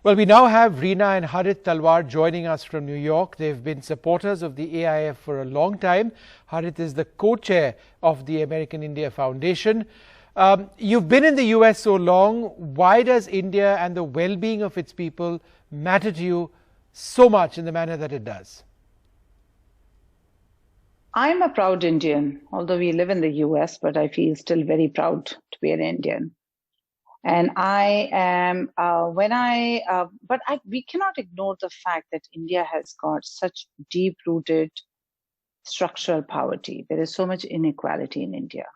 Well, we now have Reena and Harit Talwar joining us from New York. They've been supporters of the AIF for a long time. Harit is the co-chair of the American India Foundation. You've been in the US so long. Why does India and the well-being of its people matter to you so much in the manner that it does? I'm a proud Indian, although we live in the US, but I feel still very proud to be an Indian. And I am, we cannot ignore the fact that India has got such deep-rooted structural poverty. There is so much inequality in India.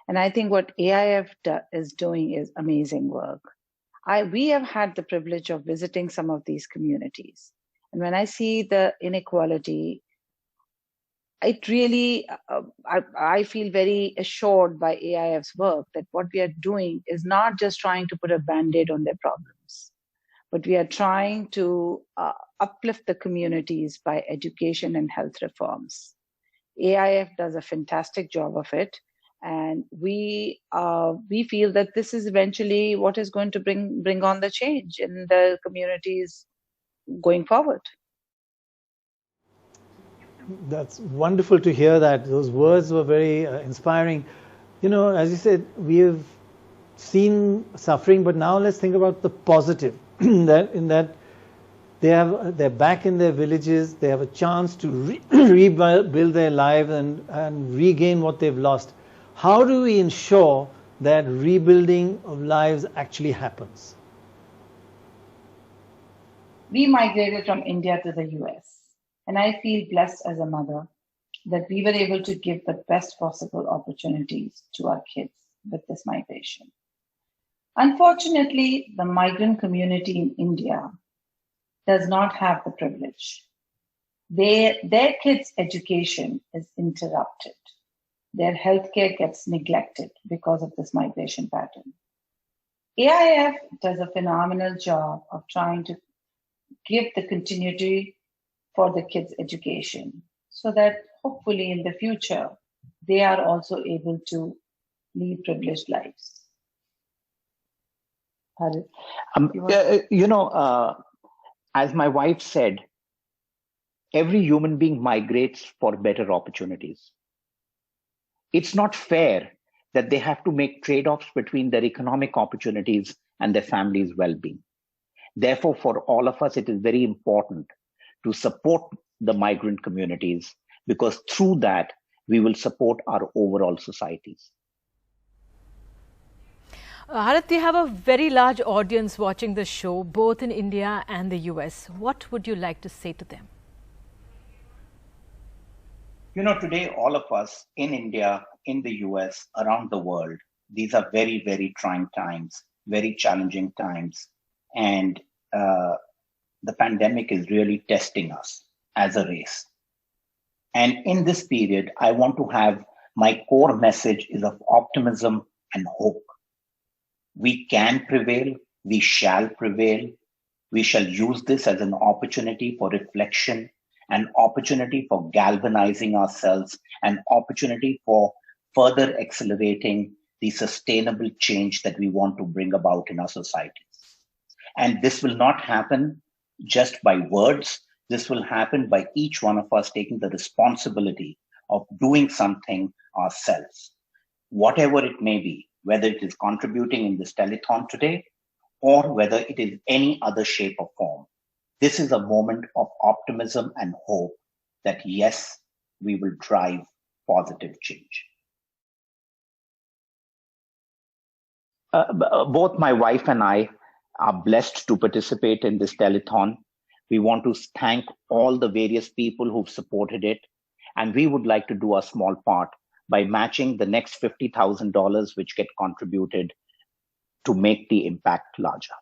And I think what AIF is doing is amazing work. We have had the privilege of visiting some of these communities. And when I see the inequality, it really, I feel very assured by AIF's work that what we are doing is not just trying to put a Band-Aid on their problems, but we are trying to uplift the communities by education and health reforms. AIF does a fantastic job of it. And we feel that this is eventually what is going to bring on the change in the communities going forward. That's wonderful to hear that. Those words were very inspiring. You know, as you said, we have seen suffering, but now let's think about the positive. that they're back in their villages, they have a chance to rebuild their lives and regain what they've lost. How do we ensure that rebuilding of lives actually happens? We migrated from India to the US. And I feel blessed as a mother that we were able to give the best possible opportunities to our kids with this migration. Unfortunately, the migrant community in India does not have the privilege. Their kids' education is interrupted. Their healthcare gets neglected because of this migration pattern. AIF does a phenomenal job of trying to give the continuity for the kids' education so that hopefully in the future, they are also able to lead privileged lives. As my wife said, every human being migrates for better opportunities. It's not fair that they have to make trade-offs between their economic opportunities and their family's well-being. Therefore, for all of us, it is very important to support the migrant communities, because through that, we will support our overall societies. Harit, we have a very large audience watching the show, both in India and the US. What would you like to say to them? You know, today, all of us in India, in the US, around the world, these are very, very trying times, very challenging times. And the pandemic is really testing us as a race. And in this period, I want to have my core message is of optimism and hope. We can prevail. We shall prevail. We shall use this as an opportunity for reflection, an opportunity for galvanizing ourselves, an opportunity for further accelerating the sustainable change that we want to bring about in our societies. And this will not happen just by words. This will happen by each one of us taking the responsibility of doing something ourselves, whatever it may be, whether it is contributing in this telethon today or whether it is any other shape or form. This is a moment of optimism and hope that yes, we will drive positive change. Both my wife and I are blessed to participate in this telethon. We want to thank all the various people who've supported it. And we would like to do a small part by matching the next $50,000 which get contributed to make the impact larger.